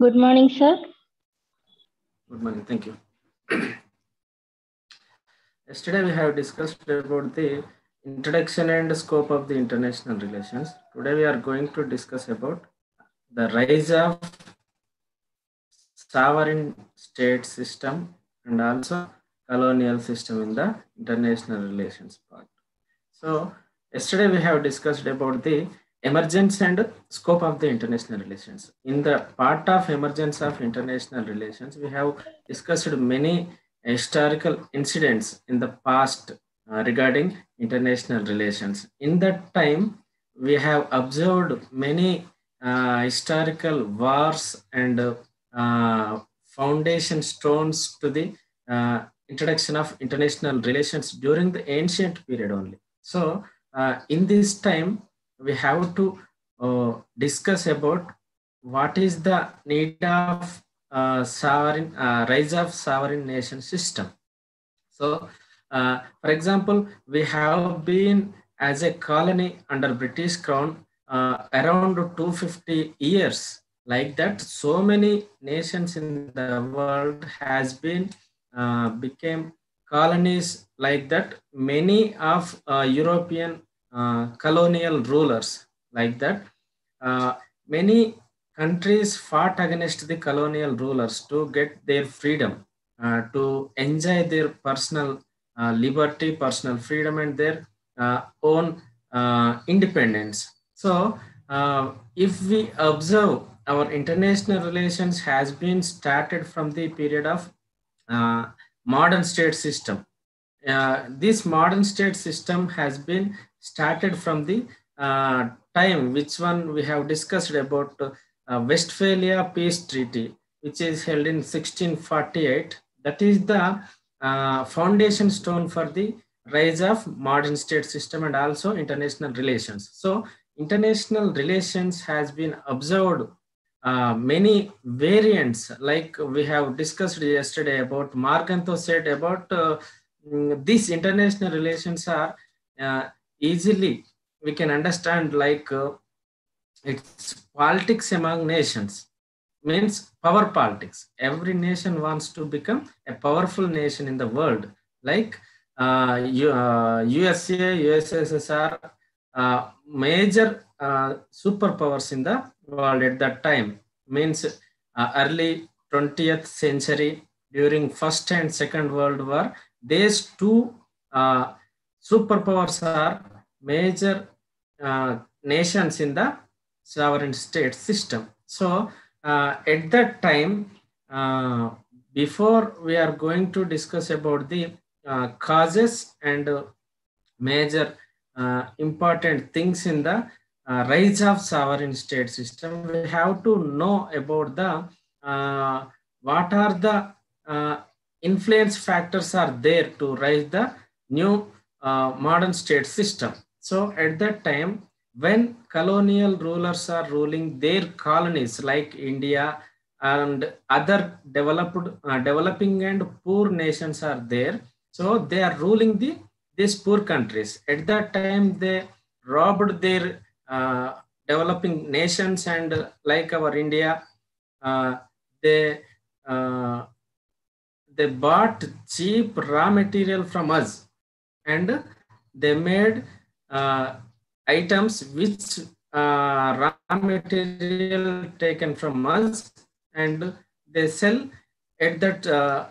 Good morning, sir. Good morning. Thank you. Yesterday we have discussed about the introduction and scope of the international relations. Today we are going to discuss about the rise of sovereign state system and also colonial system in the international relations part. So yesterday we have discussed about the emergence and scope of the international relations. In the part of emergence of international relations, we have discussed many historical incidents in the past regarding international relations. In that time, we have observed many historical wars and foundation stones to the introduction of international relations during the ancient period only. So in this time, we have to discuss about what is the need of sovereign rise of sovereign nation system. So, for example, we have been as a colony under British Crown around 250 years. Like that, so many nations in the world has been became colonies like that. Many of European colonial rulers like that. Many countries fought against the colonial rulers to get their freedom, to enjoy their personal liberty, personal freedom, and their own independence. So, if we observe, our international relations has been started from the period of modern state system. This modern state system has been started from the time which one we have discussed about Westphalia Peace Treaty, which is held in 1648. That is the foundation stone for the rise of modern state system and also international relations. So international relations has been observed many variants, like we have discussed yesterday about Markanto said about these international relations are easily we can understand like it's politics among nations, means power politics. Every nation wants to become a powerful nation in the world, like USA, USSR, major superpowers in the world at that time, means early 20th century during First and Second World War. These two superpowers are major nations in the sovereign state system. So at that time, before we are going to discuss about the causes and major important things in the rise of sovereign state system, we have to know about the what are the influence factors are there to rise the new modern state system. So at that time, when colonial rulers are ruling their colonies like India and other developing and poor nations are there, so they are ruling these poor countries. At that time, they robbed their developing nations, and like our India, they bought cheap raw material from us, and they made items which raw material taken from us, and they sell at that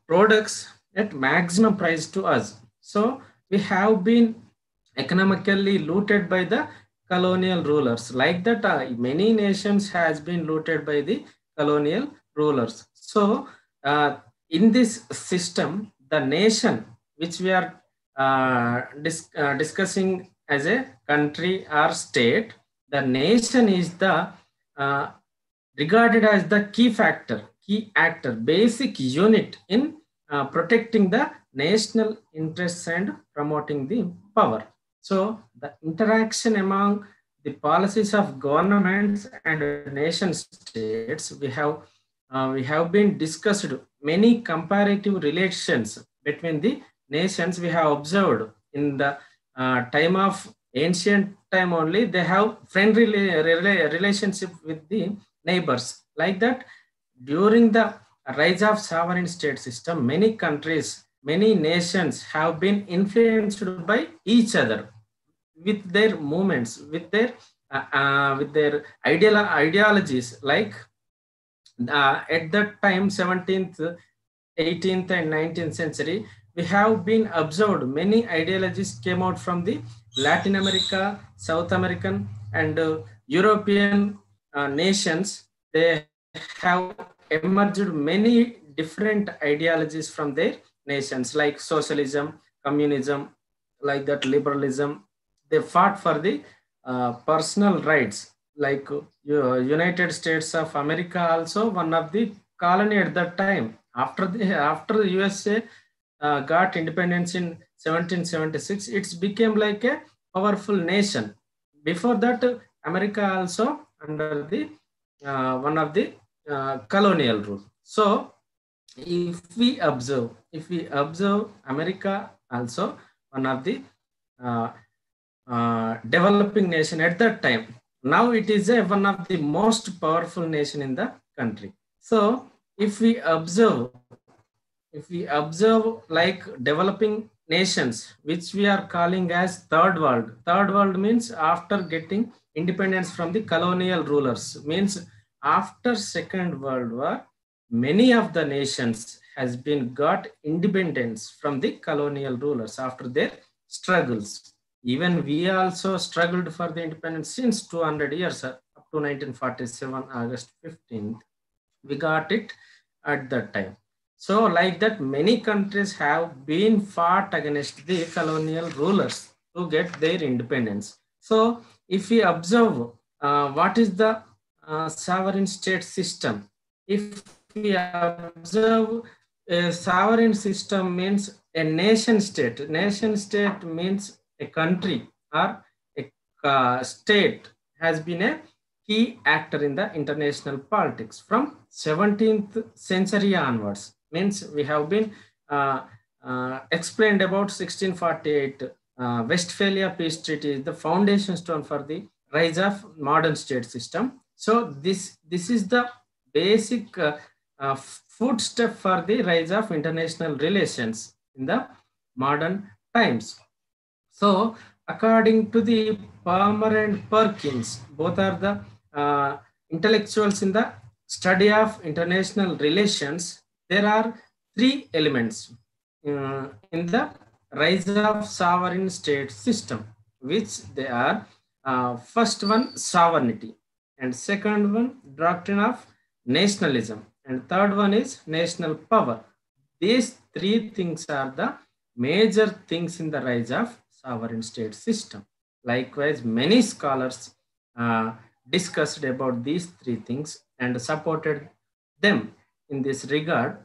products at maximum price to us. So we have been economically looted by the colonial rulers. Like that, many nations has been looted by the colonial rulers. So in this system, the nation which we are discussing as a country or state, the nation is the regarded as the key factor, key actor, basic unit in protecting the national interests and promoting the power. So the interaction among the policies of governments and nation states, we have been discussed many comparative relations between the nations. We have observed in the time of ancient time only, they have friendly relationship with the neighbors. Like that, during the rise of sovereign state system, many countries, many nations have been influenced by each other with their movements, with their ideologies. Like at that time, 17th, 18th and 19th century, we have been observed many ideologies came out from the Latin America, South American and European nations. They have emerged many different ideologies from their nations, like socialism, communism, like that liberalism. They fought for the personal rights, like United States of America also one of the colony at that time. After the USA got independence in 1776, it became like a powerful nation. Before that, America also under the one of the colonial rule. So if we observe America also one of the uh, developing nation at that time. Now it is one of the most powerful nation in the country. So if we observe, like developing nations, which we are calling as third world. Third world means after getting independence from the colonial rulers, means after Second World War, many of the nations has been got independence from the colonial rulers after their struggles. Even we also struggled for the independence since 200 years, up to 1947, August 15th. We got it at that time. So like that, many countries have been fought against the colonial rulers to get their independence. So if we observe what is the sovereign state system, if we observe a sovereign system means a nation state. Nation state means a country or a state has been a key actor in the international politics from 17th century onwards. Means we have been explained about 1648 Westphalia Peace Treaty is the foundation stone for the rise of modern state system. So this is the basic footstep for the rise of international relations in the modern times. So according to the Palmer and Perkins, both are the intellectuals in the study of international relations, there are three elements in the rise of sovereign state system, which they are first one sovereignty, and second one doctrine of nationalism, and third one is national power. These three things are the major things in the rise of sovereign state system. Likewise, many scholars discussed about these three things and supported them in this regard.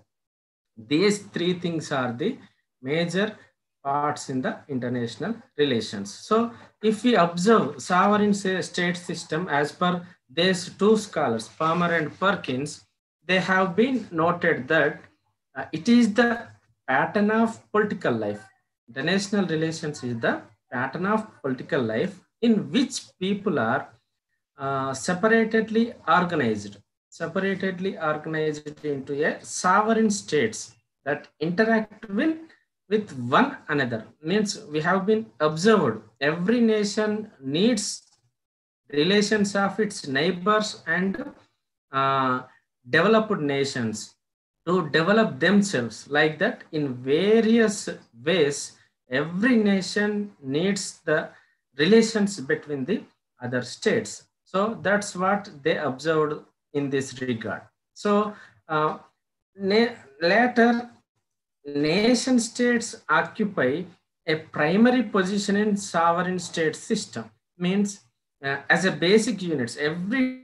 These three things are the major parts in the international relations. So if we observe sovereign state system as per these two scholars, Palmer and Perkins, they have been noted that it is the pattern of political life. International relations is the pattern of political life in which people are separately organized into a sovereign states that interact with one another. Means we have been observed every nation needs relations of its neighbors and developed nations to develop themselves. Like that, in various ways, every nation needs the relations between the other states. So that's what they observed in this regard. So later, nation states occupy a primary position in sovereign state system. Means as a basic units, every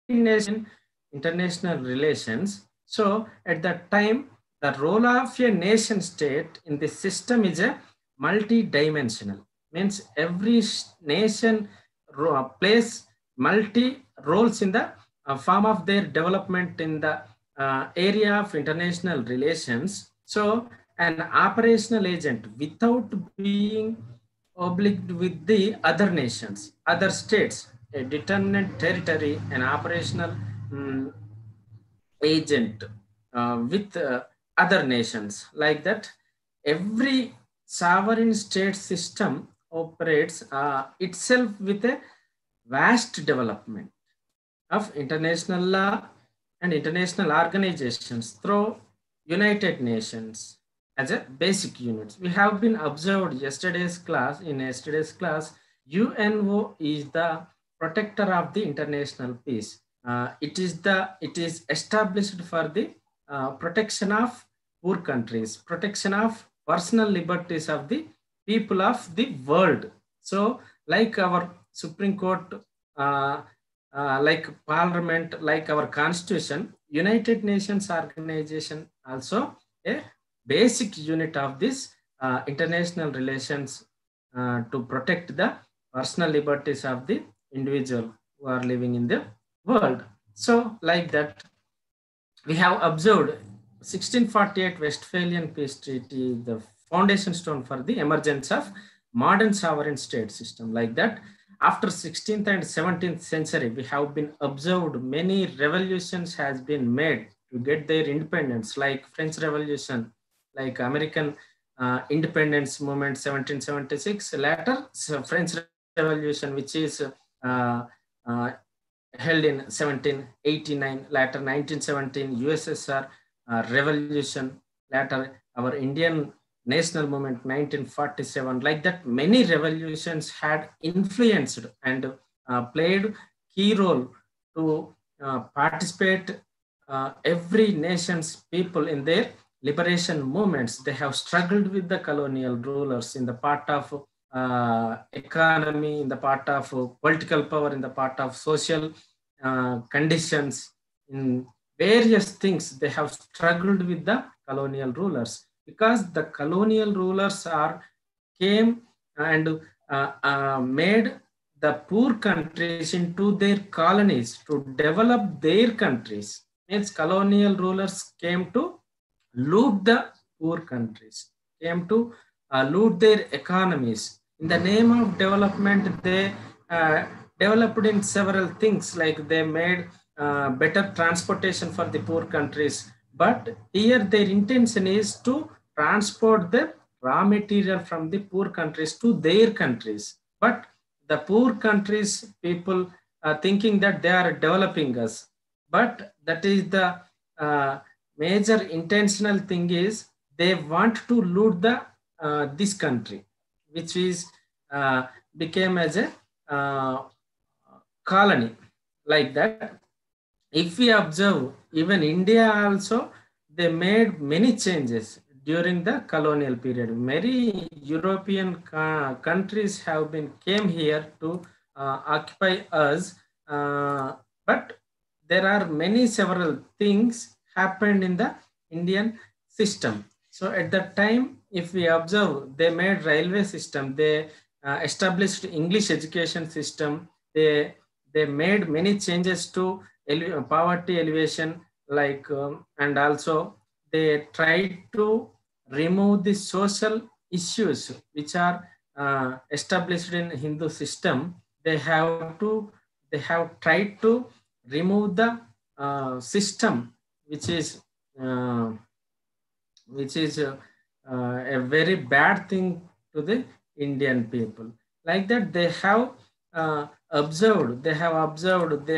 nation international relations. So at that time, the role of a nation state in the system is a multi-dimensional. Means every nation plays multi roles in the form of their development in the area of international relations. So an operational agent without being obliged with the other nations, other states. a determinate territory, an operational agent with other nations. Like that, every sovereign state system operates itself with a vast development of international law and international organizations through United Nations as a basic unit. We have been observed in yesterday's class, UNO is the protector of the international peace. It is established for the protection of poor countries, protection of personal liberties of the people of the world. So, like our Supreme Court, like Parliament, like our Constitution, United Nations Organization also a basic unit of this international relations to protect the personal liberties of the individual who are living in the world. So, like that, we have observed 1648 Westphalian Peace Treaty, the foundation stone for the emergence of modern sovereign state system. Like that, after 16th and 17th century, we have been observed many revolutions has been made to get their independence, like French Revolution, like American independence movement 1776, later French Revolution, which is uh, held in 1789, later 1917 USSR revolution, later our Indian national movement 1947. Like that, many revolutions had influenced and played key role to participate every nation's people in their liberation movements. They have struggled with the colonial rulers in the part of economy, in the part of political power, in the part of social conditions, in various things. They have struggled with the colonial rulers, because the colonial rulers came and made the poor countries into their colonies to develop their countries. Means colonial rulers came to loot the poor countries, came to loot their economies. In the name of development, they developed in several things, like they made better transportation for the poor countries. But here their intention is to transport the raw material from the poor countries to their countries. But the poor countries people are thinking that they are developing us. But that is the major intentional thing is they want to loot the this country, which is became as a colony. Like that, if we observe, even India also, they made many changes during the colonial period. Many European countries have been came here to occupy us, but there are many several things happened in the Indian system. So at that time, if we observe, they made railway system, they established English education system, they made many changes to poverty elevation, like and also they tried to remove the social issues which are established in Hindu system. They have tried to remove the system which is uh, a very bad thing to the Indian people. Like that, they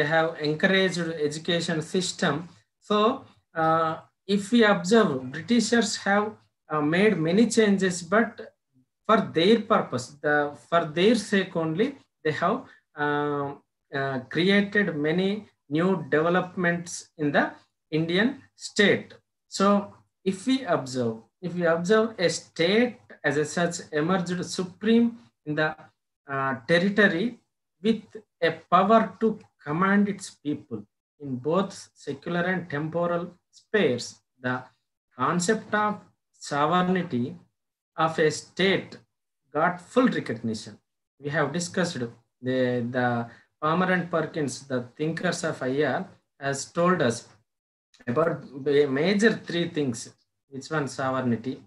have encouraged education system. So if we observe, Britishers have made many changes, but for their purpose, for their sake only, they have created many new developments in the Indian state. So if we observe a state as a such emerged supreme in the territory with a power to command its people in both secular and temporal spheres, the concept of sovereignty of a state got full recognition. We have discussed the Palmer and Perkins, the thinkers of IR, has told us about the major three things, which one? Sovereignty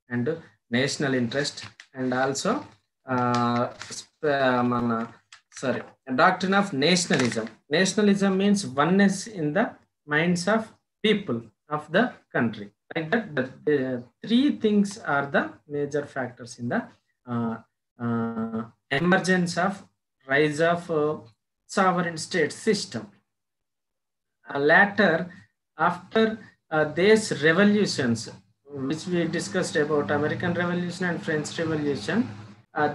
and national interest, and also sorry, doctrine of nationalism. Nationalism means oneness in the minds of people of the country. Like that, the three things are the major factors in the uh, emergence of rise of sovereign state system. Later, after these revolutions, which we discussed about American Revolution and French Revolution,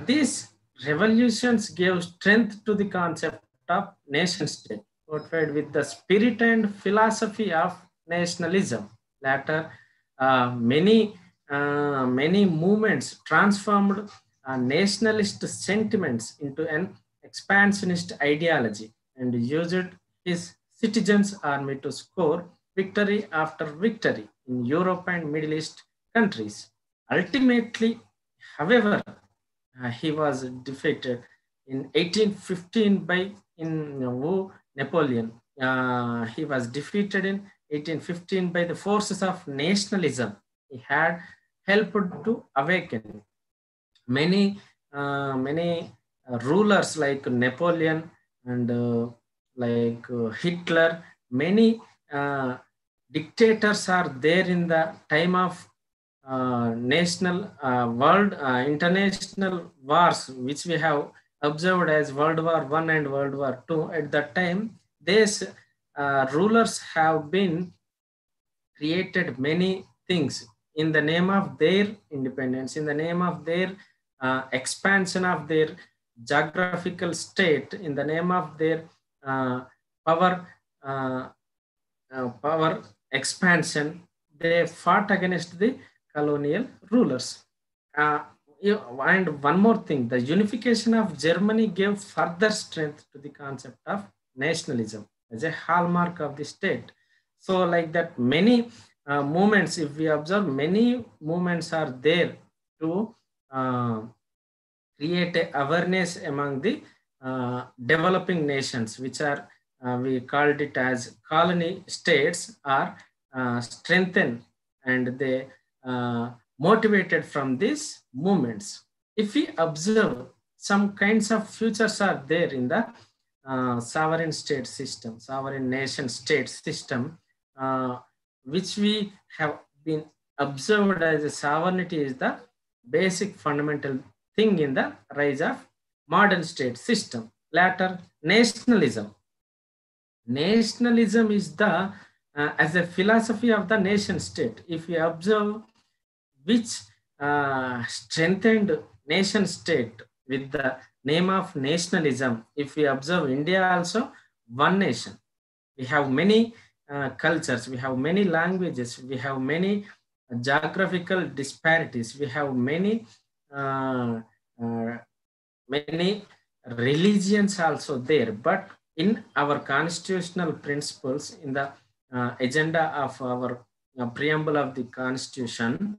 these revolutions gave strength to the concept of nation state, portrayed with the spirit and philosophy of nationalism. Later, many movements transformed nationalist sentiments into an expansionist ideology and used his citizens' army to score victory after victory in Europe and Middle East countries. Ultimately, however, he was defeated in 1815 by Napoleon. He was defeated in 1815 by the forces of nationalism. He had helped to awaken many rulers like Napoleon and like Hitler. Many dictators are there in the time of national world international wars, which we have observed as World War I and World War II. At that time, these rulers have been created many things in the name of their independence, in the name of their expansion of their geographical state, in the name of their power power expansion. They fought against the colonial rulers. And one more thing, the unification of Germany gave further strength to the concept of nationalism as a hallmark of the state. So like that, many movements, if we observe, many movements are there to create a awareness among the developing nations, which are we called it as colony states, are strengthened and they motivated from these movements. If we observe, some kinds of futures are there in the sovereign state system, sovereign nation state system, which we have been observed as a sovereignty is the basic fundamental thing in the rise of modern state system. Later, nationalism. Nationalism is the as a philosophy of the nation state. If we observe, which strengthened nation state with the name of nationalism. If we observe India also, one nation. We have many cultures, we have many languages, we have many geographical disparities, we have many religions also there. But in our constitutional principles, in the agenda of our preamble of the constitution,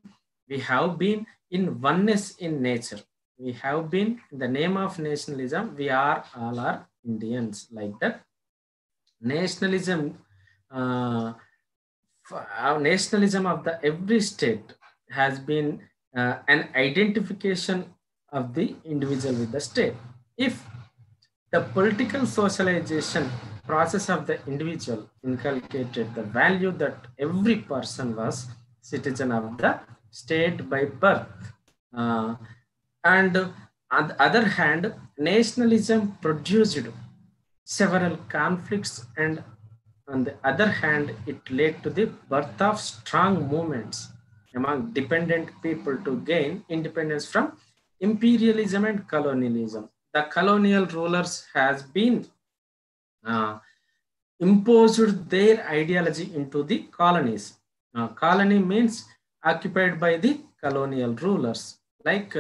we have been in oneness in nature. We have been in the name of nationalism. We are all are Indians, like that. Nationalism, nationalism of the every state has been an identification of the individual with the state. If the political socialization process of the individual inculcated the value that every person was citizen of the state by birth. And on the other hand, nationalism produced several conflicts, and on the other hand, it led to the birth of strong movements among dependent people to gain independence from imperialism and colonialism. The colonial rulers has been imposed their ideology into the colonies. Colony means occupied by the colonial rulers, like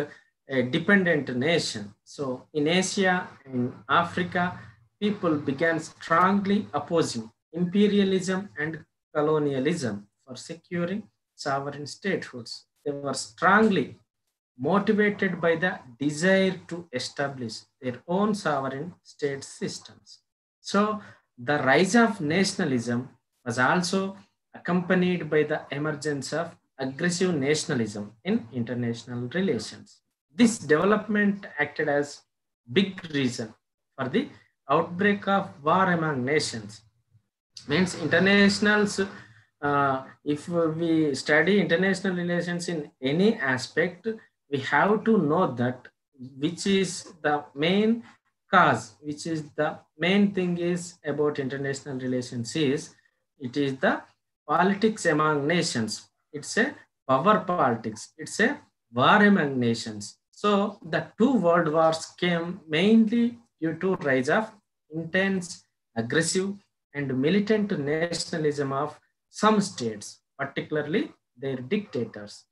a dependent nation. So in Asia, in Africa, people began strongly opposing imperialism and colonialism for securing sovereign statehoods. They were strongly motivated by the desire to establish their own sovereign state systems. So the rise of nationalism was also accompanied by the emergence of aggressive nationalism in international relations. This development acted as big reason for the outbreak of war among nations. Means internationals, if we study international relations in any aspect, we have to know that which is the main cause, which is the main thing is about international relations is, it is the politics among nations. It's a power politics. It's a war among nations. So the two world wars came mainly due to rise of intense, aggressive, and militant nationalism of some states, particularly their dictators.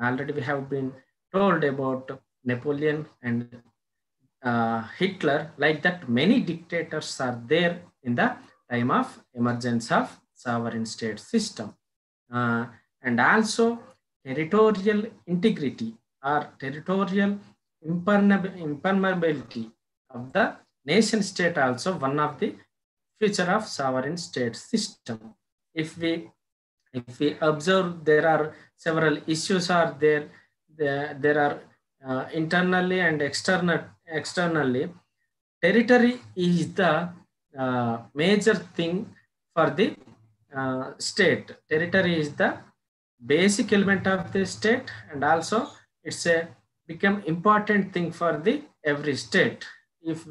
Already we have been told about Napoleon and Hitler, like that many dictators are there in the time of emergence of sovereign state system. Uh, and also territorial integrity or territorial impermeability of the nation state also one of the future of sovereign state system. If we observe, there are several issues are there. There are internally and externally. Territory is the major thing for the state. Territory is the basic element of the state, and also it's a become important thing for the every state. If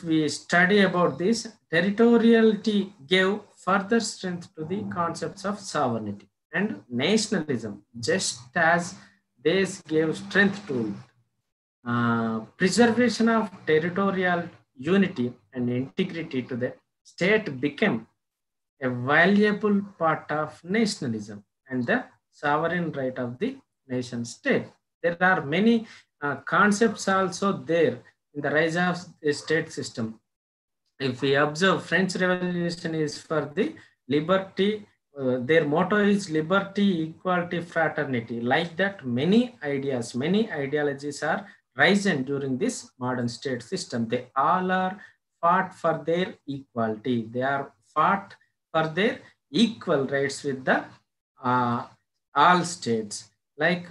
we study about this, territoriality gave further strength to the concepts of sovereignty and nationalism, just as this gave strength to it. Preservation of territorial unity and integrity to the state became a valuable part of nationalism and the sovereign right of the nation state. There are many concepts also there in the rise of the state system. If we observe, French Revolution is for the liberty. Their motto is liberty, equality, fraternity. Like that, many ideas, many ideologies are risen during this modern state system. They all are fought for their equality. They are fought for their equal rights with the uh, all states. Like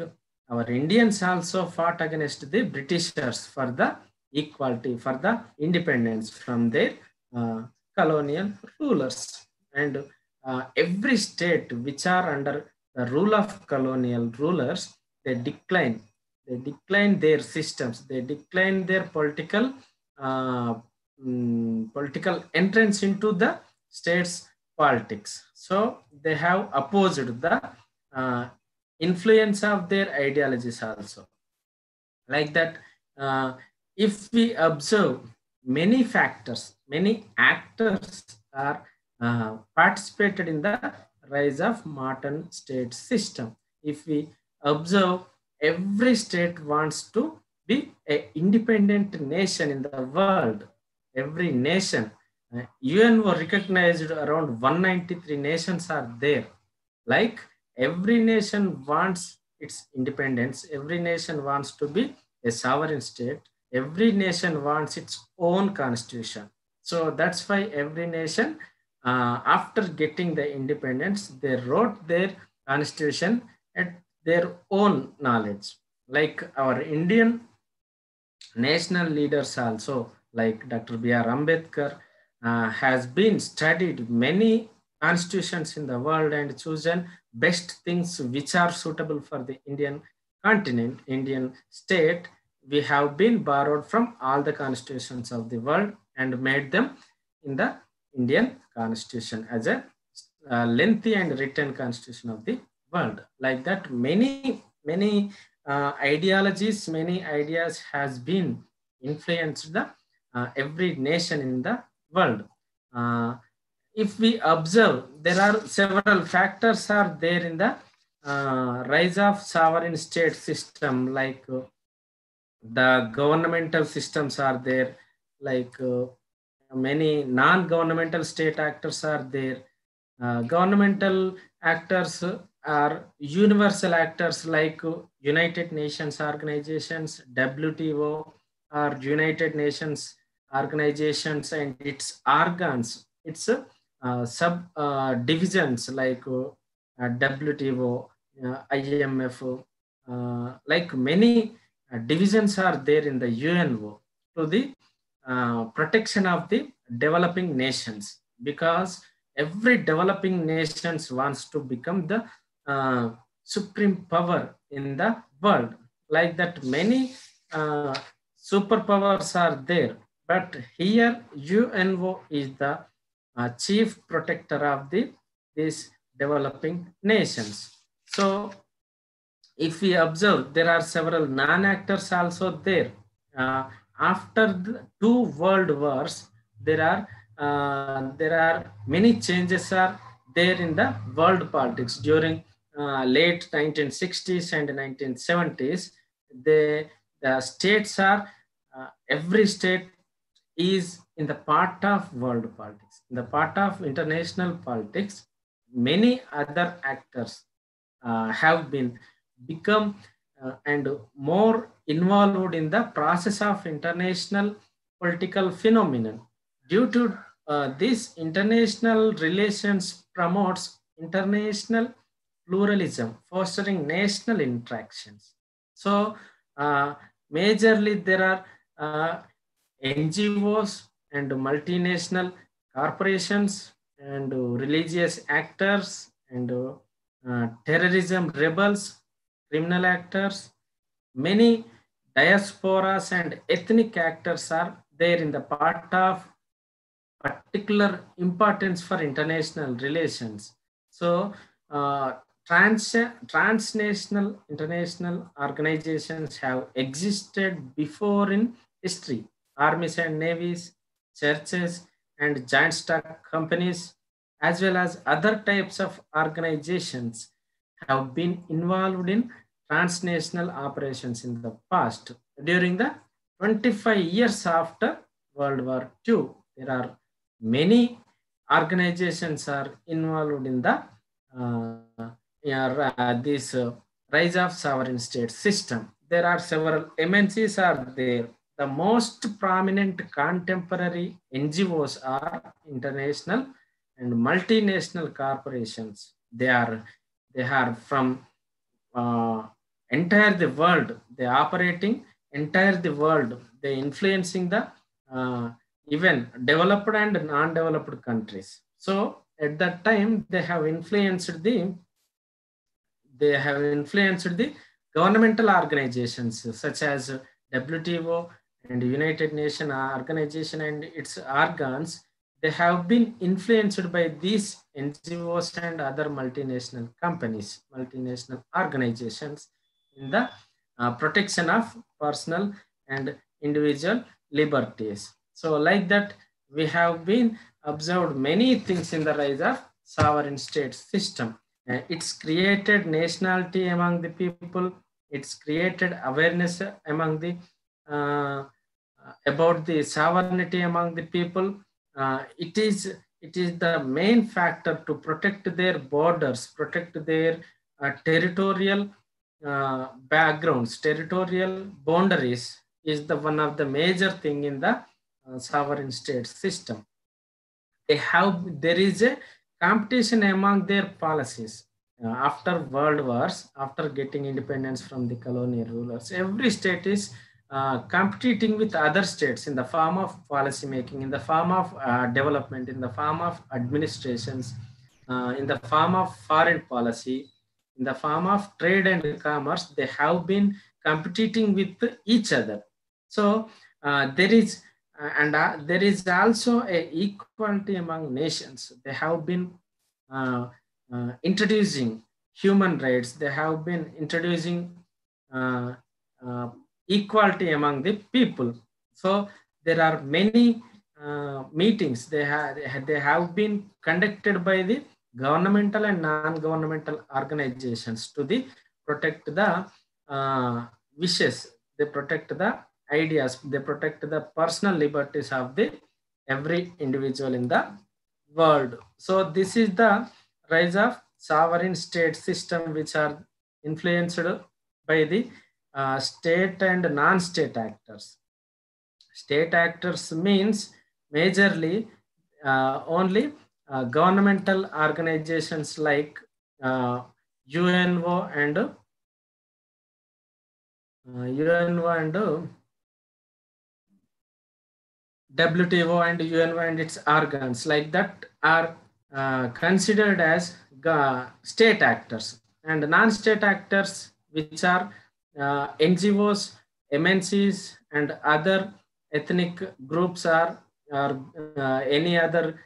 our Indians also fought against the Britishers for the equality, for the independence from their colonial rulers. And every state which are under the rule of colonial rulers, they decline. They decline their systems. They decline their uh, political entrance into the state's politics. So they have opposed the uh, influence of their ideologies also. Like that, if we observe, many factors, many actors are participated in the rise of modern state system. If we observe, every state wants to be an independent nation in the world. Every nation, UNO recognized around 193 nations are there. Like every nation wants its independence. Every nation wants to be a sovereign state. Every nation wants its own constitution. So that's why every nation, after getting the independence, they wrote their constitution at their own knowledge. Like our Indian national leaders also, like Dr. B.R. Ambedkar, has been studied many constitutions in the world and chosen best things which are suitable for the Indian continent, Indian state. We have been borrowed from all the constitutions of the world and made them in the Indian constitution as a lengthy and written constitution of the world. Like that, many ideologies, many ideas has been influenced the every nation in the world. If we observe, there are several factors are there in the rise of sovereign state system. Like the governmental systems are there. Like many non-governmental state actors are there. Governmental actors are universal actors like United Nations organizations, WTO, or United Nations organizations and its organs, its sub divisions like WTO, IMF, like many divisions are there in the UNO to the protection of the developing nations, because every developing nations wants to become the supreme power in the world. Like that, many superpowers are there, but here UNO is the chief protector of these developing nations. So if we observe, there are several non-actors also there. After the two world wars, there are many changes are there in the world politics during late 1960s and 1970s. The states are every state is in the part of world politics, in the part of international politics. Many other actors have been become and more involved in the process of international political phenomenon. Due to this, international relations promotes international pluralism, fostering national interactions. So, majorly there are NGOs and multinational corporations and religious actors and terrorism rebels, criminal actors, many diasporas and ethnic actors are there in the part of particular importance for international relations. So, transnational international organizations have existed before in history. Armies and navies, churches, and joint stock companies, as well as other types of organizations, have been involved in transnational operations in the past. During the 25 years after World War II, there are many organizations are involved in the this rise of sovereign state system. There are several MNCs are there. The most prominent contemporary NGOs are international and multinational corporations. They are from entire the world. They are operating entire the world. They influencing the even developed and non-developed countries. So at that time, they have influenced the governmental organizations such as WTO and United Nations organization and its organs. They have been influenced by these NGOs and other multinational companies, multinational organizations in the protection of personal and individual liberties. So like that, we have been observed many things in the rise of sovereign state system. It's created nationality among the people. It's created awareness among the about the sovereignty among the people. It is the main factor to protect their borders, protect their territorial backgrounds, territorial boundaries is the one of the major thing in the sovereign state system. There is a competition among their policies. After world wars, after getting independence from the colonial rulers, every state is competing with other states in the form of policy making, in the form of development, in the form of administrations, in the form of foreign policy, in the form of trade and commerce. They have been competing with each other. So there is also a equality among nations. They have been introducing human rights. They have been introducing uh, equality among the people. So there are many meetings they have been conducted by the governmental and non-governmental organizations to protect the wishes. They protect the ideas. They protect the personal liberties of the every individual in the world. So this is the rise of sovereign state system, which are influenced by the state and non-state actors. State actors means majorly only governmental organizations like UNO and UNO and WTO and UNO and its organs like that are considered as state actors, and non-state actors, which are NGOs, MNCs, and other ethnic groups, or any other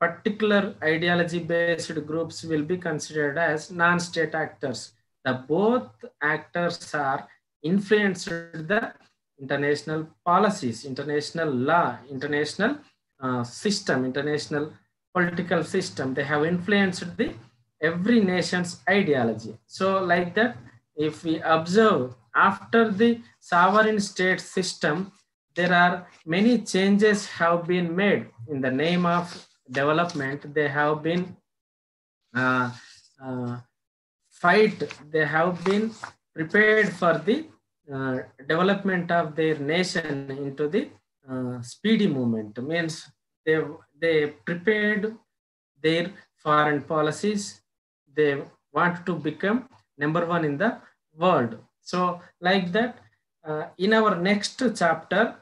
particular ideology-based groups, will be considered as non-state actors. The both actors are influenced the international policies, international law, international system, international political system. They have influenced the every nation's ideology. So like that, if we observe after the sovereign state system, there are many changes have been made in the name of development. They have been uh, uh, fight. They have been prepared for the development of their nation into the speedy movement. Means they prepared their foreign policies. They want to become number one in the world. So like that, in our next chapter,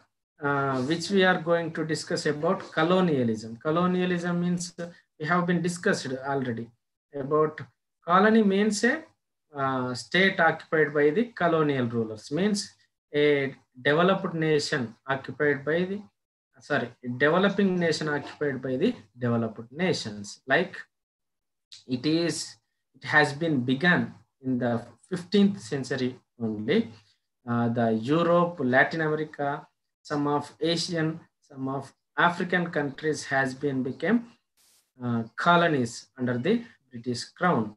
which we are going to discuss about colonialism. Colonialism means we have been discussed already about colony means a state occupied by the colonial rulers, means a developed nation occupied by the developing nation occupied by the developed nations. Like it has been begun in the 15th century only. The Europe, Latin America, some of Asian, some of African countries has been become colonies under the British crown,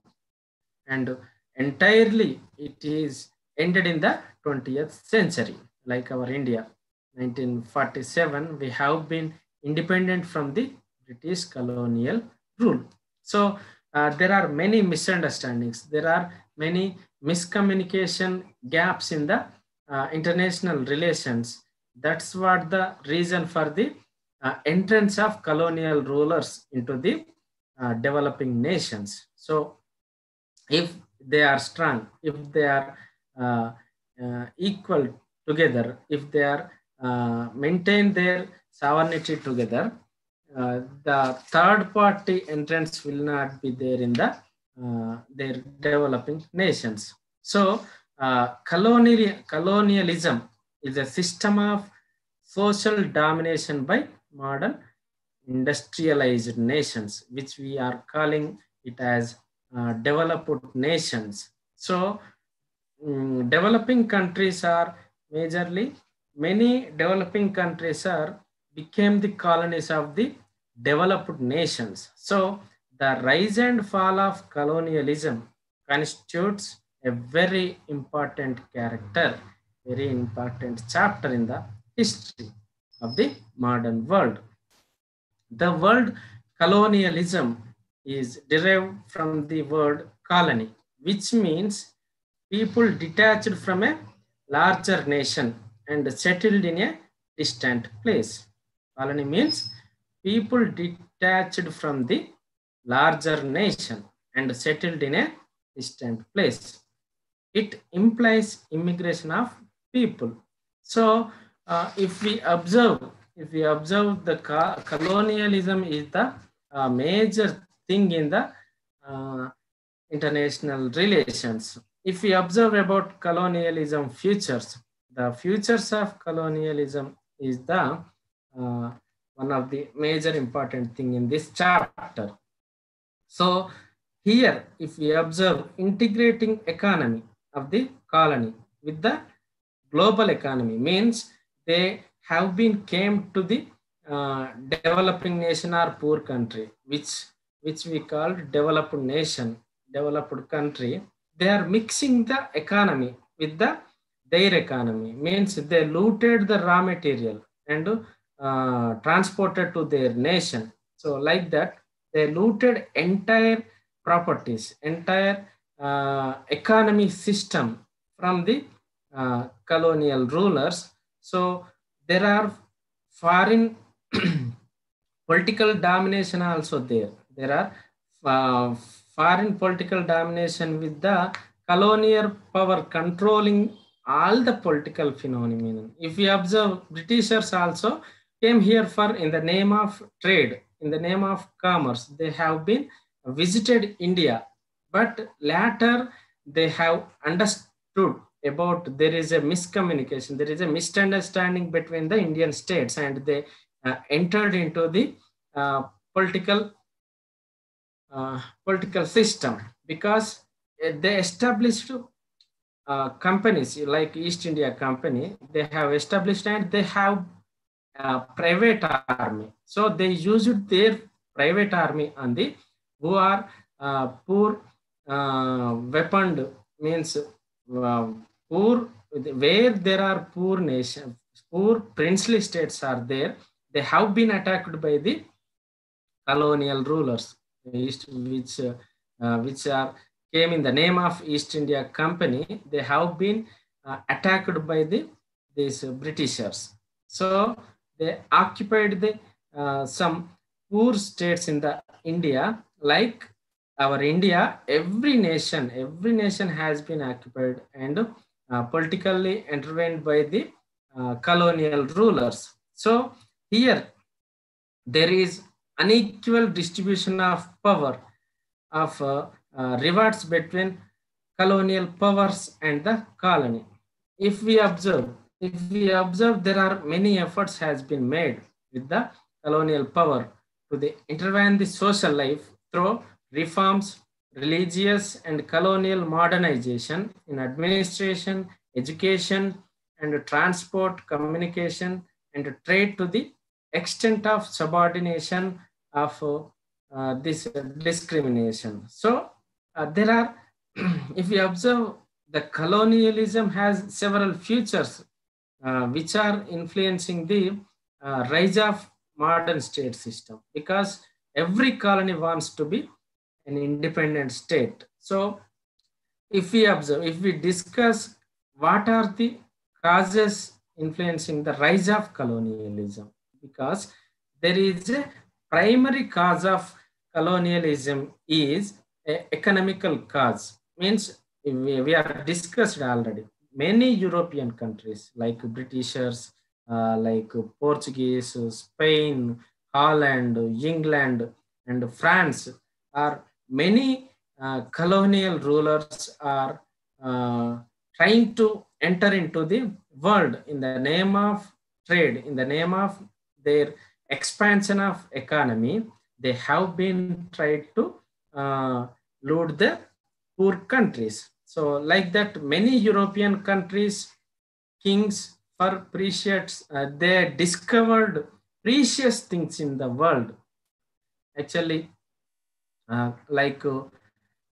and entirely it is ended in the 20th century. Like our India, 1947, we have been independent from the British colonial rule. So there are many misunderstandings, there are many miscommunication gaps in the international relations. That's what the reason for the entrance of colonial rulers into the developing nations. So if they are strong, if they are equal together, if they are maintain their sovereignty together, the third party entrance will not be there in the their developing nations. So colonialism is a system of social domination by modern industrialized nations, which we are calling it as developed nations. So developing countries are majorly, many developing countries are became the colonies of the developed nations. So the rise and fall of colonialism constitutes a very important character, very important chapter in the history of the modern world. The word colonialism is derived from the word colony, which means people detached from a larger nation and settled in a distant place. Colony means people detached from the larger nation and settled in a distant place. It implies immigration of people. So if we observe the colonialism is the major thing in the international relations. If we observe about colonialism futures, the futures of colonialism is the one of the major important thing in this chapter. So here, if we observe integrating economy of the colony with the global economy, means they have been came to the developing nation or poor country, which we call developed nation, developed country. They are mixing the economy with their economy, means they looted the raw material and transported to their nation. So like that, they looted entire properties, entire economy system from the colonial rulers. So there are foreign political domination also there. There are foreign political domination with the colonial power controlling all the political phenomenon. If we observe, Britishers also came here for in the name of trade, in the name of commerce. They have been visited India, but later they have understood about there is a miscommunication, there is a misunderstanding between the Indian states, and they entered into the political political system, because they established companies like East India Company. They have established and they have private army. So they used their private army on the who are poor, weaponed, means poor, where there are poor nations, poor princely states are there. They have been attacked by the colonial rulers, which are came in the name of East India Company. They have been attacked by these Britishers. So they occupied the some poor states in the India, like our India. Every nation has been occupied and politically intervened by the colonial rulers. So here there is unequal distribution of power, of rewards between colonial powers and the colony. If we observe, there are many efforts has been made with the colonial power to intervene the social life through reforms, religious and colonial modernization in administration, education, and transport, communication, and trade, to the extent of subordination of this discrimination. So there are, if we observe, the colonialism has several features which are influencing the rise of modern state system, because every colony wants to be an independent state. So if we observe, if we discuss what are the causes influencing the rise of colonialism, because there is a primary cause of colonialism is a economical cause, means we are discussed already. Many European countries like Britishers, like Portuguese, Spain, Holland, England, and France, are many colonial rulers are trying to enter into the world in the name of trade, in the name of their expansion of economy. They have been tried to loot the poor countries. So like that, many European countries, kings for precious, they discovered precious things in the world. Actually, like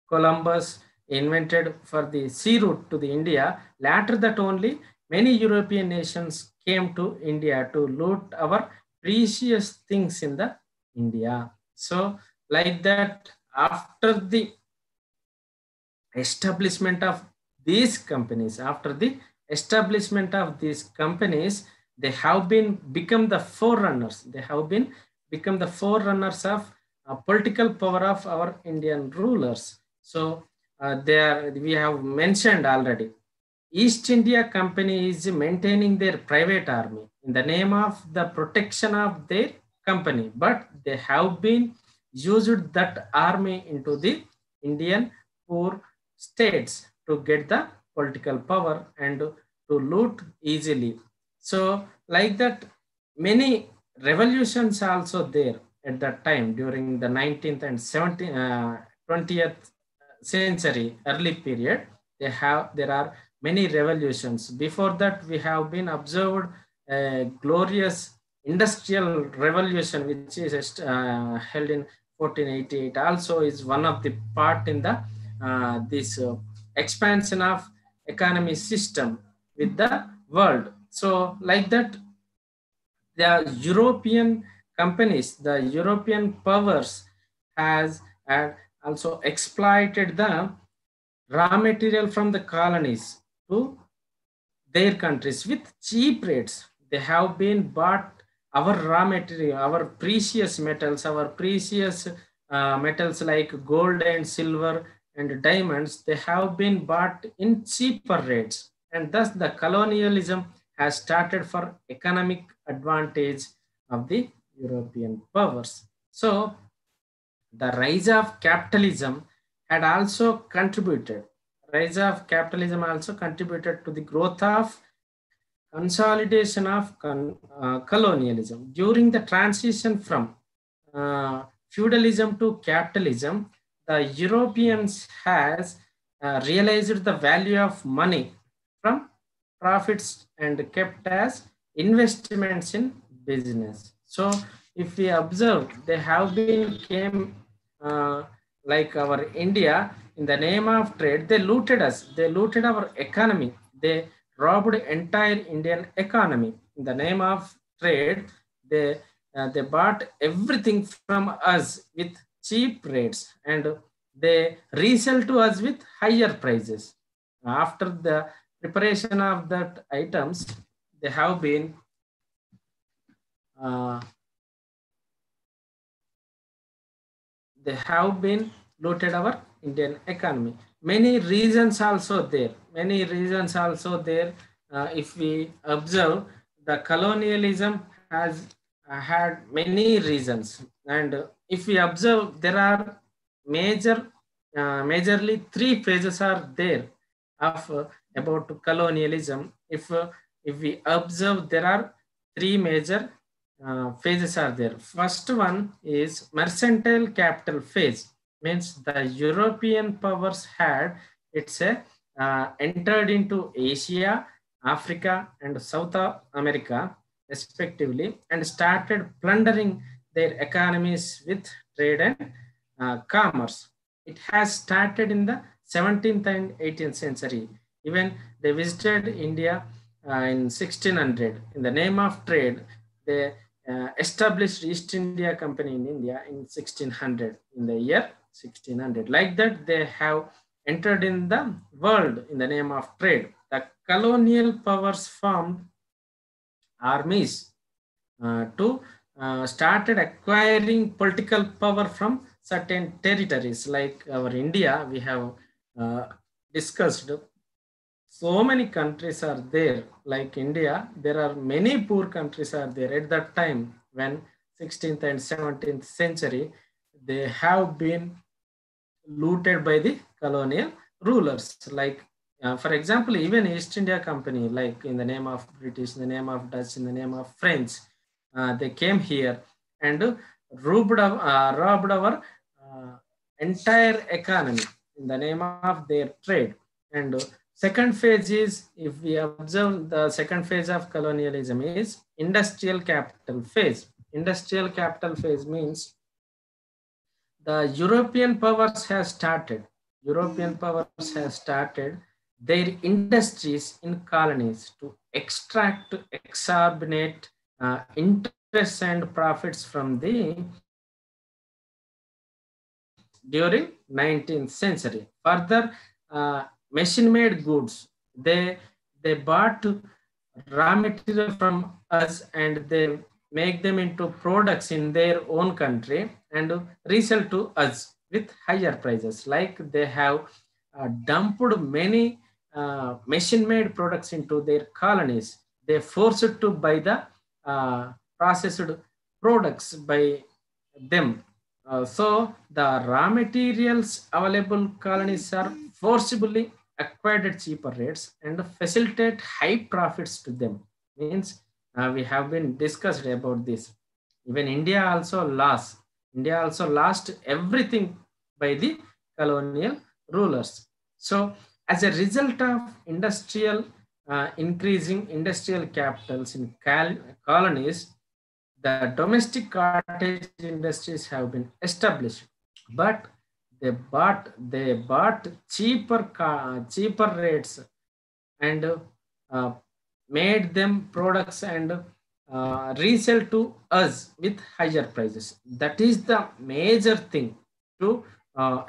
Columbus invented for the sea route to the India. Later that only many European nations came to India to loot our precious things in the India. So like that, after the establishment of these companies, they have been become the forerunners. They have been become the forerunners of political power of our Indian rulers. So we have mentioned already, East India Company is maintaining their private army in the name of the protection of their company, but they have been used that army into the Indian poor states to get the political power and to loot easily. So like that, many revolutions also there at that time during the 19th and 20th century early period. There are many revolutions. Before that, we have been observed a glorious industrial revolution, which is held in 1488. Also is one of the part in the this expansion of economy system with the world. So like that, the European companies, the European powers has also exploited the raw material from the colonies to their countries with cheap rates. They have been bought our raw material, our precious metals, metals like gold and silver and diamonds. They have been bought in cheaper rates, and thus the colonialism has started for economic advantage of the European powers. So the rise of capitalism had also contributed. Rise of capitalism also contributed to the growth of consolidation of colonialism. During the transition from feudalism to capitalism, the Europeans has realized the value of money from profits and kept as investments in business. So if we observe, they have been came like our India in the name of trade. They looted us. They looted our economy. They robbed entire Indian economy in the name of trade. They bought everything from us with cheap rates and they resell to us with higher prices. After the preparation of that items, they have been looted our Indian economy. Many reasons also there. Many reasons also there. If we observe, the colonialism has had many reasons, and if we observe, there are majorly three phases are there of about colonialism. If we observe, there are three major phases are there. First one is mercantile capital phase, means the European powers had entered into Asia, Africa, and South America respectively, and started plundering their economies with trade and commerce. It has started in the 17th and 18th century. Even they visited India in 1600 in the name of trade. They established East India Company in India in 1600, in the year 1600. Like that, they have entered in the world in the name of trade. The colonial powers formed armies to started acquiring political power from certain territories. Like our India, we have discussed so many countries are there. Like India, there are many poor countries are there. At that time, when 16th and 17th century, they have been looted by the colonial rulers. Like for example, even East India Company, like in the name of British, in the name of Dutch, in the name of French, they came here and robbed our entire economy in the name of their trade. And second phase is, if we observe, the second phase of colonialism is industrial capital phase. Industrial capital phase means the European powers have started their industries in colonies to extract exorbitant interest and profits from the during 19th century. Further, machine-made goods, they bought raw material from us and they make them into products in their own country and resell to us with higher prices. Like they have dumped many machine-made products into their colonies. They forced to buy the processed products by them. So the raw materials available colonies are forcibly acquired at cheaper rates and facilitate high profits to them. Means we have been discussed about this. Even India also lost. India also lost everything by the colonial rulers. So as a result of increasing industrial capitals in colonies, the domestic cottage industries have been established, but they bought cheaper rates and made them products and resell to us with higher prices. That is the major thing to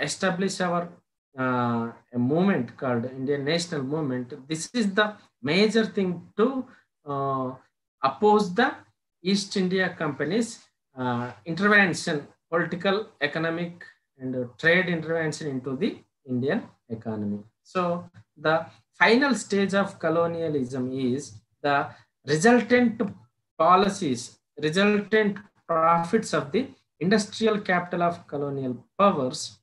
establish our a movement called Indian National Movement. This is the major thing to oppose the East India Company's intervention, political, economic, and trade intervention into the Indian economy. So the final stage of colonialism is the resultant policies resultant profits of the industrial capital of colonial powers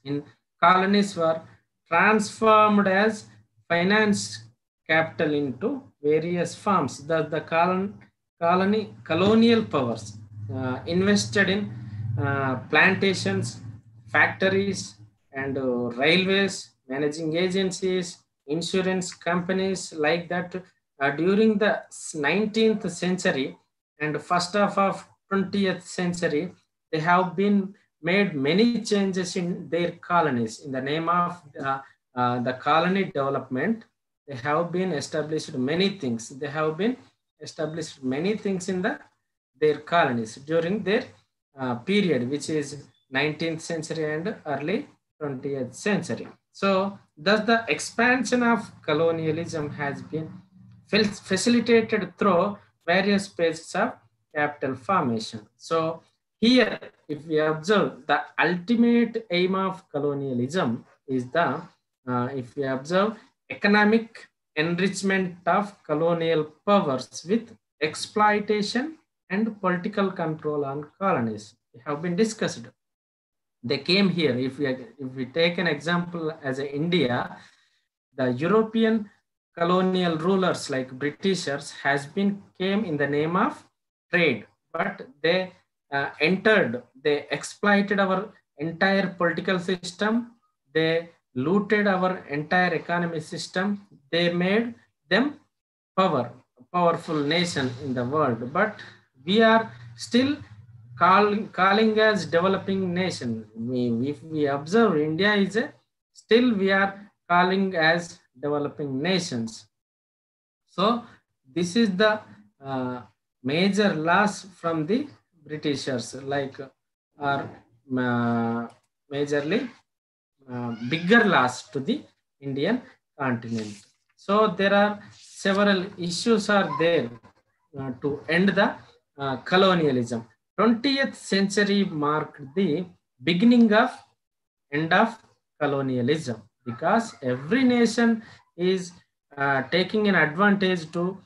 in colonies were transformed as finance capital into various forms. Thus, the colonial powers invested in plantations, factories, and railways, managing agencies, insurance companies like that. During the 19th century and first half of 20th century, they have been made many changes in their colonies in the name of the colony development. They have been established many things. They have been established many things in their colonies during their period, which is 19th century and early 20th century. So, thus the expansion of colonialism has been facilitated through various phases of capital formation. So, here, if we observe, the ultimate aim of colonialism is if we observe, economic enrichment of colonial powers with exploitation and political control on colonies. We have been discussed. They came here. If we take an example as India, the European colonial rulers like Britishers came in the name of trade, but they they exploited our entire political system, they looted our entire economic system, they made them powerful nation in the world, but we are still calling as developing nation. If we observe, India is still we are calling as developing nations. So this is the major loss from the Britishers, like are majorly bigger loss to the Indian continent. So there are several issues are there to end the colonialism. 20th century marked the beginning of end of colonialism, because every nation is taking an advantage to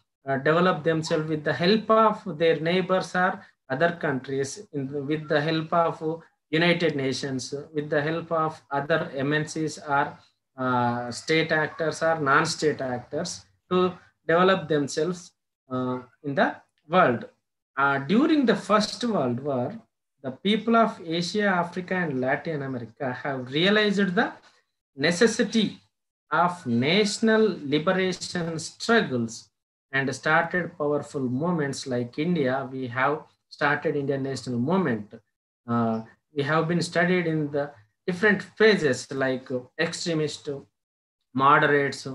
develop themselves with the help of their neighbors or other countries, with the help of United Nations, with the help of other MNCs or state actors or non-state actors to develop themselves in the world. During the First World War, the people of Asia, Africa, and Latin America have realized the necessity of national liberation struggles and started powerful movements like India. We have started Indian national movement. We have been studied in the different phases like extremist, moderates,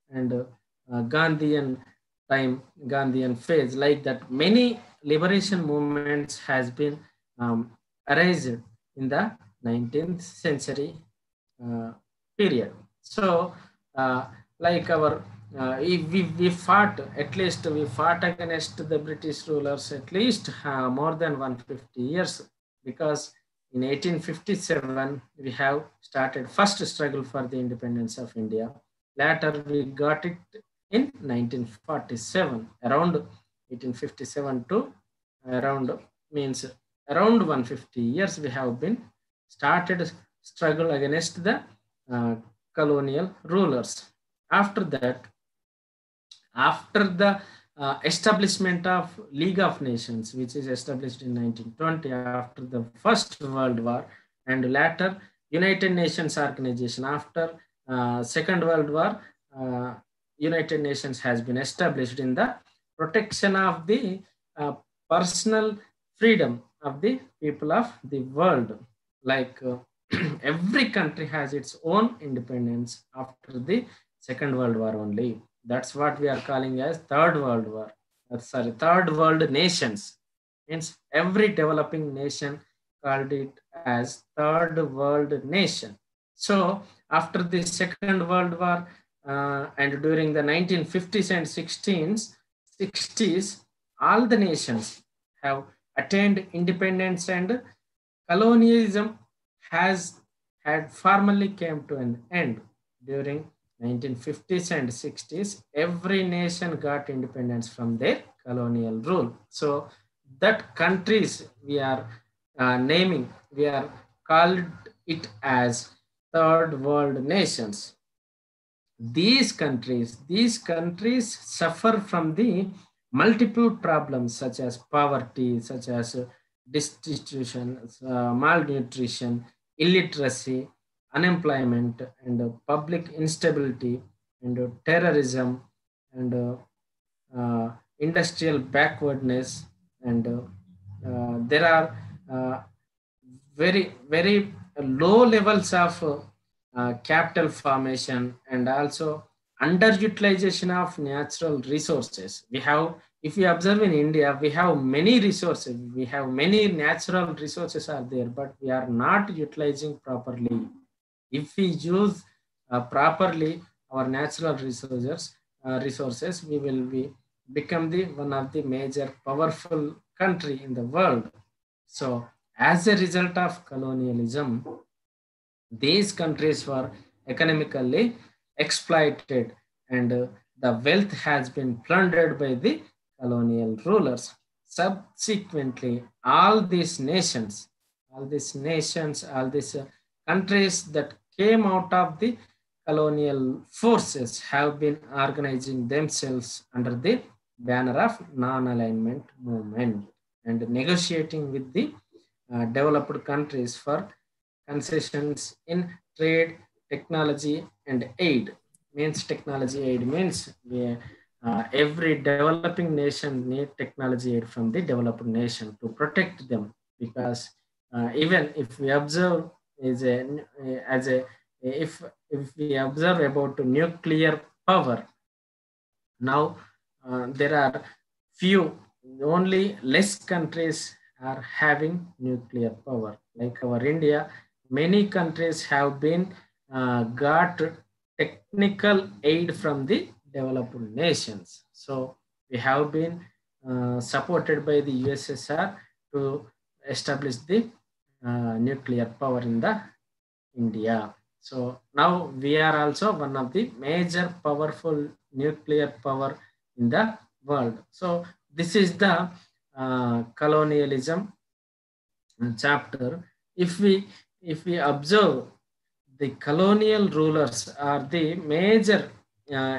and Gandhian Gandhian phase, like that. Many liberation movements has been arisen in the 19th century period. So, like our we fought, at least we fought against the British rulers at least more than 150 years, because in 1857 we have started first struggle for the independence of India. Later we got it in 1947, around 1857 to around means around 150 years we have been started struggle against the colonial rulers. After that, after the establishment of League of Nations, which is established in 1920 after the First World War, and later United Nations Organization after Second World War, United Nations has been established in the protection of the personal freedom of the people of the world. Like every country has its own independence after the Second World War only. That's what we are calling as Third World War. Third World Nations. Means every developing nation called it as Third World Nation. So after the Second World War and during the 1950s and 60s, all the nations have attained independence, and colonialism had formally came to an end. During 1950s and 60s, every nation got independence from their colonial rule. So that countries we are naming, we are called it as third world nations. These countries suffer from the multiple problems such as poverty, such as destitution, malnutrition, illiteracy, unemployment, and public instability, and terrorism, and industrial backwardness, and there are very low levels of capital formation, and also underutilization of natural resources. We have, if we observe in India, we have many resources, we have many natural resources are there, but we are not utilizing properly. If we use properly our natural resources, we will become the one of the major powerful country in the world. So as a result of colonialism, these countries were economically exploited, and the wealth has been plundered by the colonial rulers. Subsequently, all these countries that came out of the colonial forces have been organizing themselves under the banner of non-alignment movement and negotiating with the developed countries for concessions in trade, technology, and aid. Means technology aid means every developing nation need technology aid from the developed nation to protect them, because even if we observe is a as a if we observe about nuclear power, now there are few, only less countries are having nuclear power. Like our India, many countries have been got technical aid from the developed nations. So we have been supported by the USSR to establish the nuclear power in the India. So now we are also one of the major powerful nuclear power in the world. So this is the colonialism chapter. If we observe, the colonial rulers are the major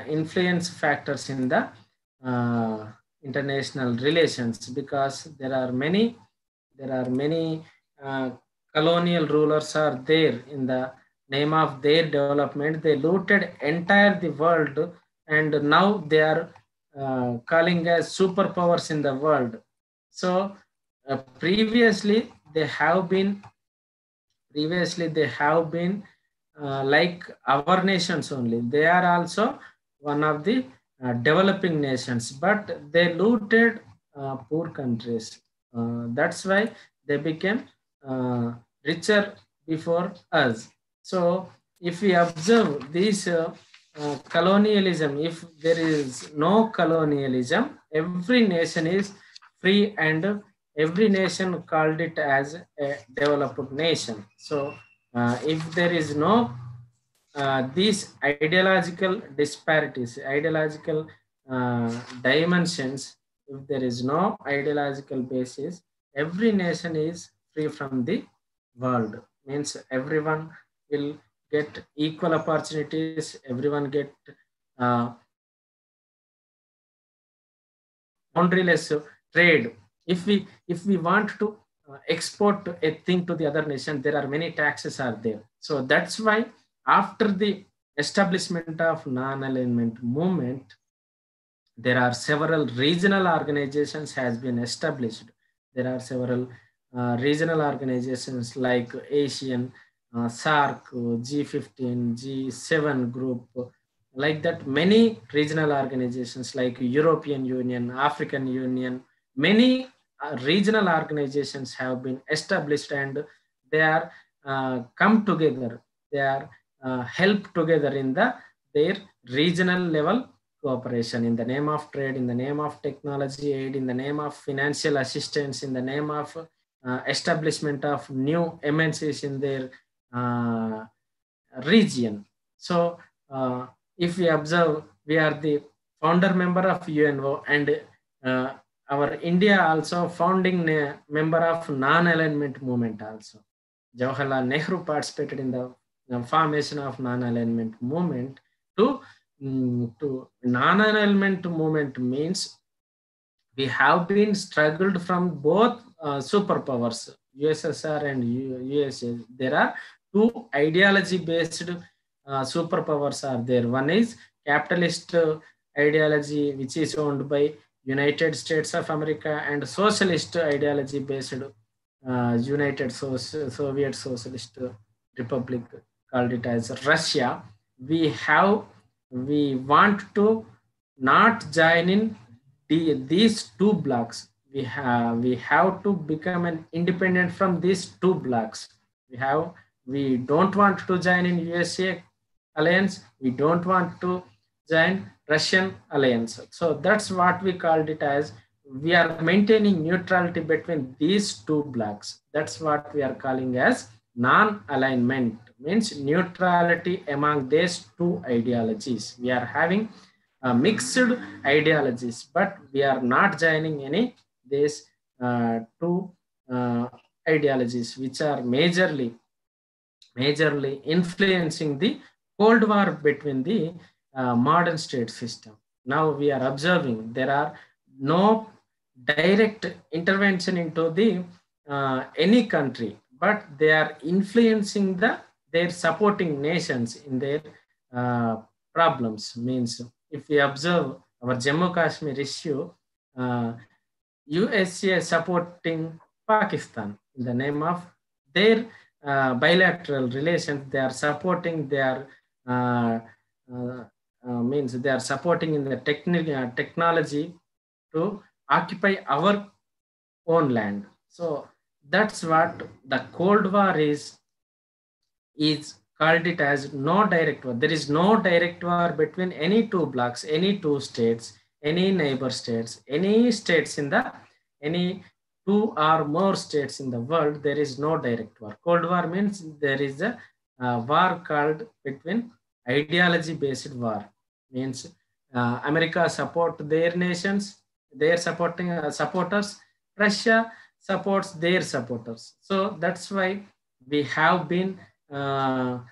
influence factors in the international relations, because there are many uh, colonial rulers are there. In the name of their development, they looted entire the world, and now they are calling as superpowers in the world. So previously they have been like our nations only. They are also one of the developing nations, but they looted poor countries. That's why they became uh, richer before us. So if we observe this colonialism, if there is no colonialism, every nation is free, and every nation called it as a developed nation. So if there is no these ideological disparities, ideological dimensions, if there is no ideological basis, every nation is free from the world. Means everyone will get equal opportunities, everyone get uh, boundaryless trade. If we want to export a thing to the other nation, there are many taxes are there. So that's why after the establishment of non-alignment movement, there are several regional organizations has been established. There are several regional organizations like Asian, SARC, G15, G7 group, like that. Many regional organizations like European Union, African Union, many regional organizations have been established, and they are come together. They are help together in their regional level cooperation, in the name of trade, in the name of technology aid, in the name of financial assistance, in the name of establishment of new MNCs in their uh, region. So if we observe, we are the founder member of UNO, and uh, our India also founding member of non-alignment movement also. Jawaharlal Nehru participated in the formation of non-alignment movement. To non-alignment movement means we have been struggled from both superpowers, USSR and USA. There are two ideology-based superpowers are there. One is capitalist ideology, which is owned by United States of America, and socialist ideology based Soviet Socialist Republic, called it as Russia. We want to not join in these two blocks. We have to become an independent from these two blocks. We don't want to join in USA alliance. We don't want to join Russian alliance. So that's what we called it as. We are maintaining neutrality between these two blocks. That's what we are calling as non-alignment, means neutrality among these two ideologies. We are having mixed ideologies, but we are not joining any these two ideologies, which are majorly influencing the Cold War between the modern state system. Now we are observing there are no direct intervention into the any country, but they are influencing their supporting nations in their problems. Means if we observe our Jammu Kashmir issue, USA supporting Pakistan in the name of their bilateral relations. They are supporting their means they are supporting in the technology to occupy our own land. So that's what the Cold War is called it as no direct war. There is no direct war between any two blocks, any two states, any neighbor states, any states in the any two or more states in the world. There is no direct war. Cold War means there is a war called between ideology-based war. Means America support their nations, their supporters. Russia supports their supporters. So that's why we have been not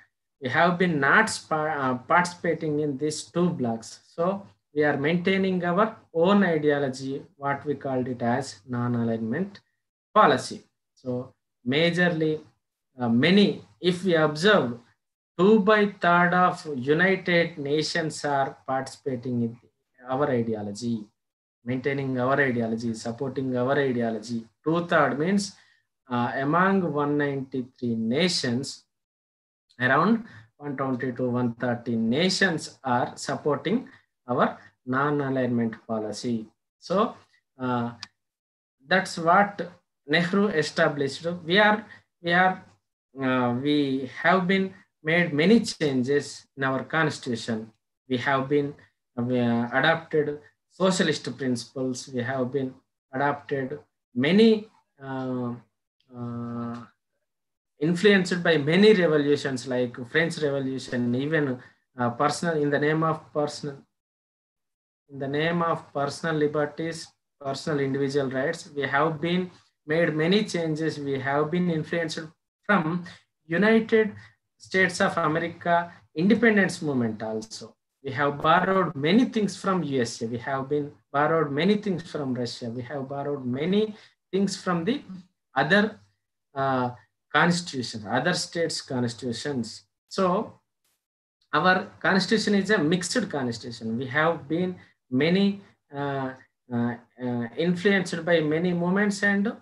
participating in these two blocks. So we are maintaining our own ideology, what we called it as non-alignment policy. So majorly many, if we observe, 2/3 of United Nations are participating in our ideology, maintaining our ideology, supporting our ideology. 2/3 means among 193 nations, around 120 to 130 nations are supporting our non-alignment policy. So that's what Nehru established. We have been made many changes in our constitution. We have been adopted socialist principles. We have been adopted many influenced by many revolutions like French Revolution, even personal in the name of personal liberties, personal individual rights. We have been made many changes. We have been influenced from United States of America independence movement also. We have borrowed many things from USA. We have been borrowed many things from Russia. We have borrowed many things from the other constitutions, other states' constitutions. So our constitution is a mixed constitution. We have been many influenced by many movements, and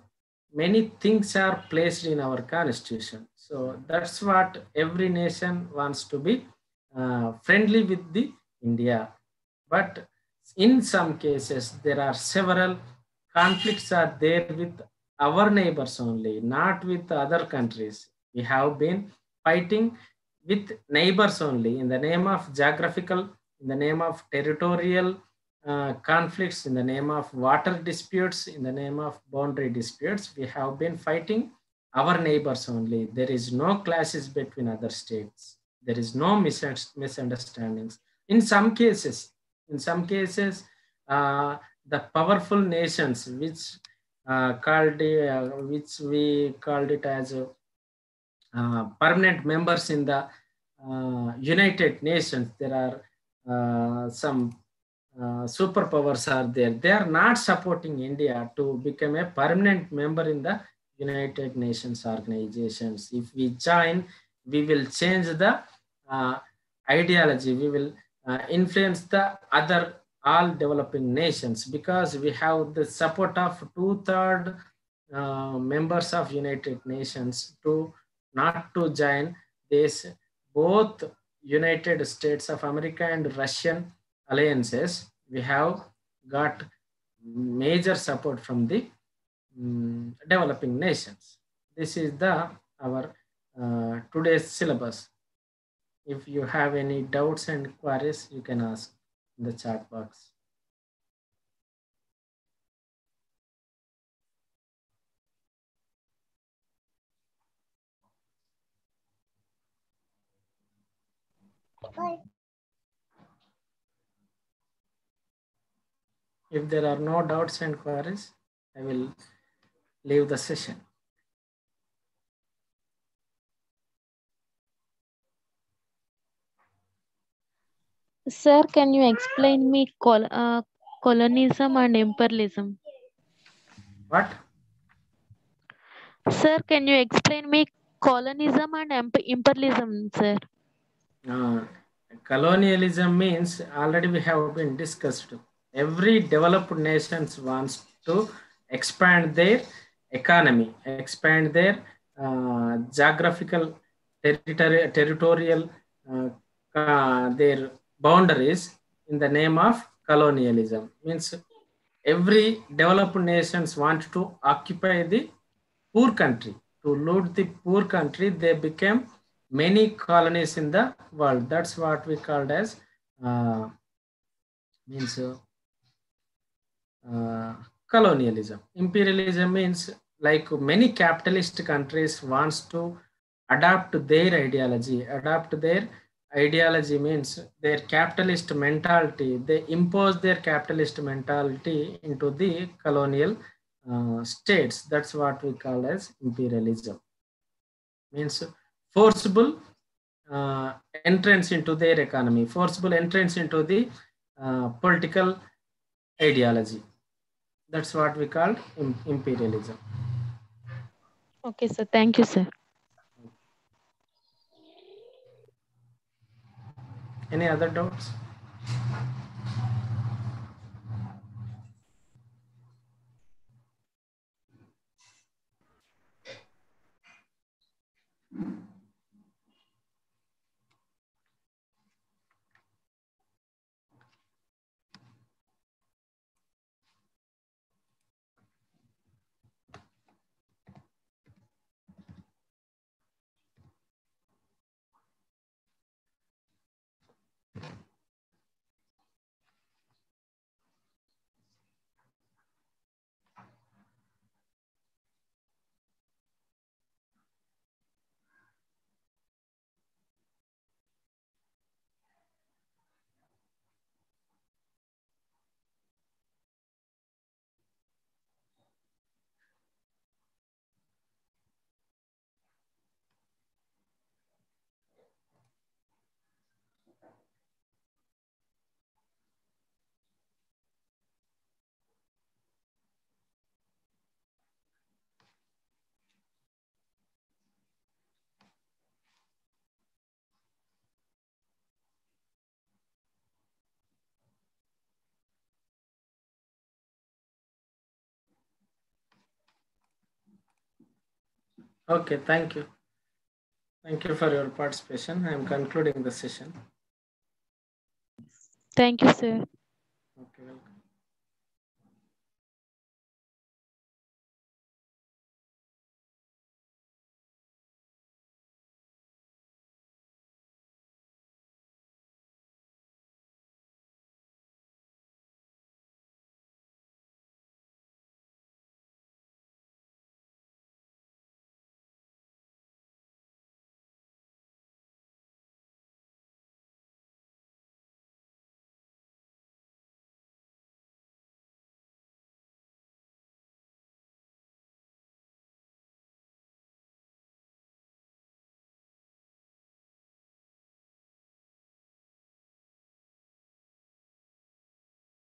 many things are placed in our constitution. So that's what every nation wants to be friendly with the India. But in some cases, there are several conflicts are there with our neighbors only, not with other countries. We have been fighting with neighbors only in the name of geographical, in the name of territorial conflicts, in the name of water disputes, in the name of boundary disputes. We have been fighting our neighbors only. There is no clashes between other states. There is no misunderstandings. In some cases, the powerful nations, which which we called it as permanent members in the United Nations. There are some superpowers are there. They are not supporting India to become a permanent member in the United Nations organizations. If we join, we will change the ideology. We will influence the other all developing nations, because we have the support of two-thirds members of United Nations to not to join this. Both United States of America and Russian alliances, we have got major support from the developing nations. This is the our today's syllabus. If you have any doubts and queries, you can ask in the chat box. If there are no doubts and queries, I will leave the session. Sir, can you explain me colonism and imperialism? What? Sir, can you explain me colonism and imperialism, sir? Colonialism means, already we have been discussed. Every developed nations wants to expand their economy, expand their geographical territorial their boundaries in the name of colonialism. Means every developed nations want to occupy the poor country. To loot the poor country, they became many colonies in the world. That's what we called as means colonialism. Imperialism means like many capitalist countries wants to adapt their ideology. Adapt their ideology means their capitalist mentality. They impose their capitalist mentality into the colonial states. That's what we call as imperialism. Means forcible entrance into their economy, forcible entrance into the political ideology. That's what we call imperialism. Okay, sir. Thank you, sir. Any other doubts? Okay, thank you. Thank you for your participation. I am concluding the session. Thank you, sir. Okay, welcome.